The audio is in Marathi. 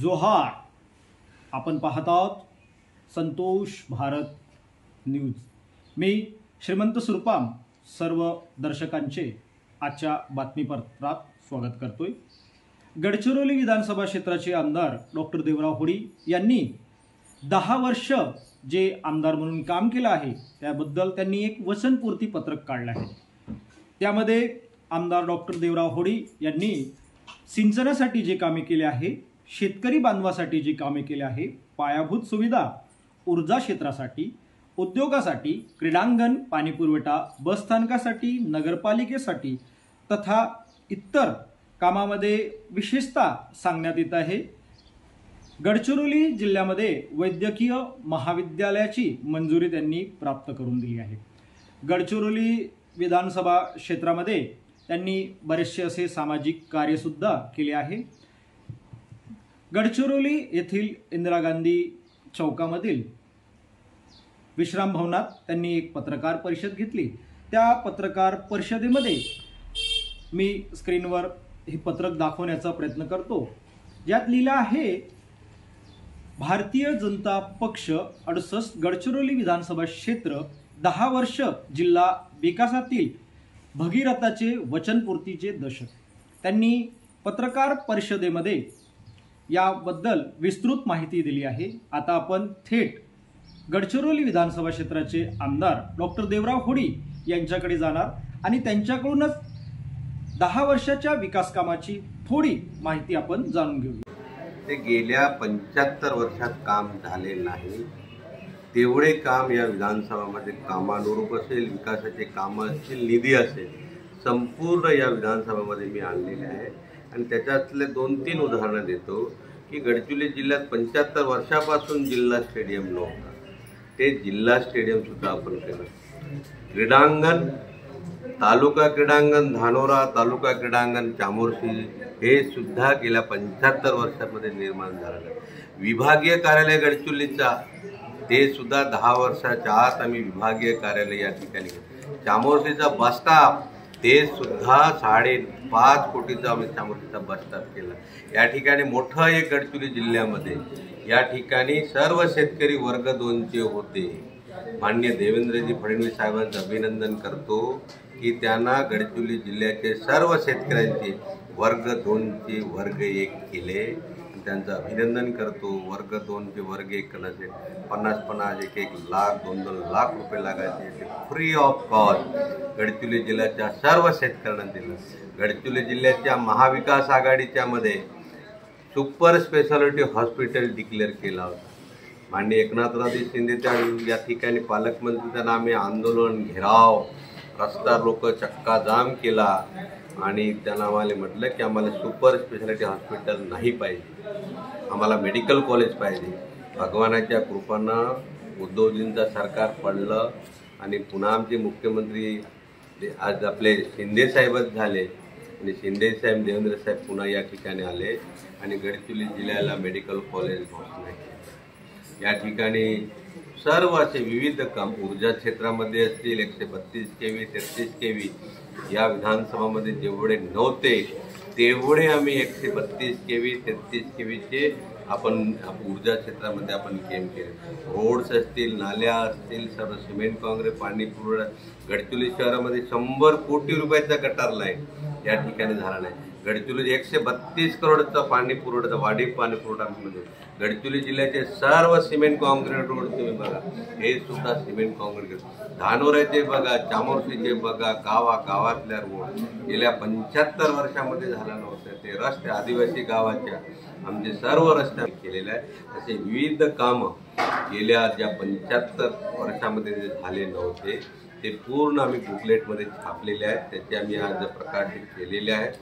जोहार. आपण पाहत आहोत संतोष भारत न्यूज. मी श्रीमंत सुरपाम सर्व दर्शकांचे आजच्या बातमीपत्रात स्वागत करतोय. गडचिरोली विधानसभा क्षेत्राचे आमदार डॉक्टर देवराव होडी यांनी 10 वर्ष जे आमदार म्हणून काम केलं आहे त्याबद्दल त्यांनी एक वचनपूर्ती पत्रक काढलं आहे. त्यामध्ये आमदार डॉक्टर देवराव होडी यांनी सिंचनासाठी जे कामे केले आहे, शेतकरी बांधवासाठी जे कामे केले आहे, पायाभूत सुविधा, ऊर्जा क्षेत्रासाठी, उद्योगासाठी, क्रीडांगण, पाणीपुरवठा, बस स्थानकासाठी, नगरपालिकेसाठी तथा इतर कामामध्ये विशेषतः सांगण्यात येत आहे. गडचिरोली जिल्ह्यामध्ये वैद्यकीय महाविद्यालयाची मंजुरी त्यांनी प्राप्त करून दिली आहे. गडचिरोली विधानसभा क्षेत्रामध्ये त्यांनी बरेचसे असे सामाजिक कार्यसुद्धा केले आहे. गडचिरोली येथील इंदिरा गांधी चौकामधील विश्राम भवनात त्यांनी एक पत्रकार परिषद घेतली. त्या पत्रकार परिषदेमध्ये मी स्क्रीनवर हे पत्रक दाखवण्याचा प्रयत्न करतो, ज्यात लिहिलं आहे भारतीय जनता पक्ष 68 गडचिरोली विधानसभा क्षेत्र 10 वर्ष जिल्हा विकासातील भगीरथाचे वचनपूर्तीचे दशक. त्यांनी पत्रकार परिषदेमध्ये याबद्दल विस्तृत माहिती दिली आहे. आता आपण थेट गडचिरोली विधानसभा क्षेत्राचे आमदार डॉक्टर देवराव होडी यांच्याकडे जाणार आणि त्यांच्याकडूनच 10 वर्षाच्या विकास कामाची थोडी माहिती आपण जाणून घेऊया. ते गेल्या 75 वर्षात काम झाले नाही तेवढे काम या विधानसभामध्ये कामानुरूप असेल, विकासाचे काम असतील, निधी असेल, संपूर्ण या विधानसभामध्ये मी आणलेले आहे. आणि त्याच्यातले 2-3 उदाहरणं देतो की गडचिरोली जिल्ह्यात 75 वर्षापासून जिल्हा स्टेडियम नव्हता, ते जिल्हा स्टेडियम सुद्धा आपण केलं. क्रीडांगण, तालुका क्रीडांगण धानोरा, तालुका क्रीडांगण चामोर्शी हे सुद्धा गेल्या 75 वर्षामध्ये निर्माण झालेलं. विभागीय कार्यालय गडचिरोलीचा ते सुद्धा 10 वर्षाच्या आत आम्ही विभागीय कार्यालय या ठिकाणी घेतलं. चामोर्शीचा बस स्टॉप ते सुद्धा 5.5 कोटीचा आम्ही चामोर्शीचा बस स्टॉप केला. या ठिकाणी मोठं एक गडचिरोली जिल्ह्यामध्ये या ठिकाणी सर्व शेतकरी वर्ग 2चे होते. माननीय देवेंद्रजी फडणवीस साहेबांचं अभिनंदन करतो की त्यांना गडचिरोली जिल्ह्याचे सर्व शेतकऱ्यांचे वर्ग 2चे वर्ग 1 केले. त्यांचं अभिनंदन करतो. वर्ग 2चे वर्ग 1 करण्याचे 50-50, 1-1 लाख, 2-2 लाख रुपये लागायचे ते फ्री ऑफ कॉस्ट गडचिरोली जिल्ह्याच्या सर्व शेतकऱ्यांना दिलं. गडचिरोली जिल्ह्याच्या महाविकास आघाडीच्या मध्ये सुपर स्पेशालिटी हॉस्पिटल डिक्लेअर केला होता. माननीय एकनाथरावजी शिंदे त्या या ठिकाणी पालकमंत्रीच्या नामे आंदोलन, घेराव, रस्ता रोको, चक्का जाम केला आणि त्यांना आम्हाला म्हटलं की आम्हाला सुपर स्पेशालिटी हॉस्पिटल नाही पाहिजे, आम्हाला मेडिकल कॉलेज पाहिजे. भगवानाच्या कृपानं उद्धवजींचं सरकार पडलं आणि पुन्हा आमचे मुख्यमंत्री आज आपले शिंदे साहेबच झाले आणि शिंदे साहेब, देवेंद्र साहेब पुन्हा या ठिकाणी आले आणि गडचिरोली जिल्ह्याला मेडिकल कॉलेज घोषणा केली. या ठिकाणी सर्व असे विविध काम ऊर्जा क्षेत्रामध्ये असतील, 132 kV, 33 kV या विधानसभामध्ये जेवढे नव्हते तेवढे आम्ही 132 kV, 33 kVचे आपण ऊर्जा क्षेत्रामध्ये आपण केम केले. रोड्स असतील, नाल्या असतील, सर्व सिमेंट काँक्रीट, पाणी पुरवठा. गडचिरोली शहरामध्ये 100 कोटी रुपयाचा गटार लाईन या ठिकाणी झाला नाही. गडचिरोली 132 करोडचा पाणी पुरवठा, वाढीव पाणी पुरवठा म्हणजे गडचिरोली जिल्ह्याचे सर्व सिमेंट काँक्रीट रोड तुम्ही बघा, हे सुद्धा सिमेंट काँक्रीट. धानोऱ्याचे बघा, चामोर्शीचे बघा, गावातल्या रोड गेल्या 75 वर्षामध्ये झाला नव्हतं. ते रस्ते आदिवासी गावाच्या आमचे सर्व रस्ते केलेले आहे. असे विविध कामं गेल्या ज्या 75 वर्षामध्ये जे झाले नव्हते ते पूर्ण आम्ही बुकलेटमध्ये छापलेले आहेत. त्याचे आम्ही आज प्रकाशित केलेले आहेत.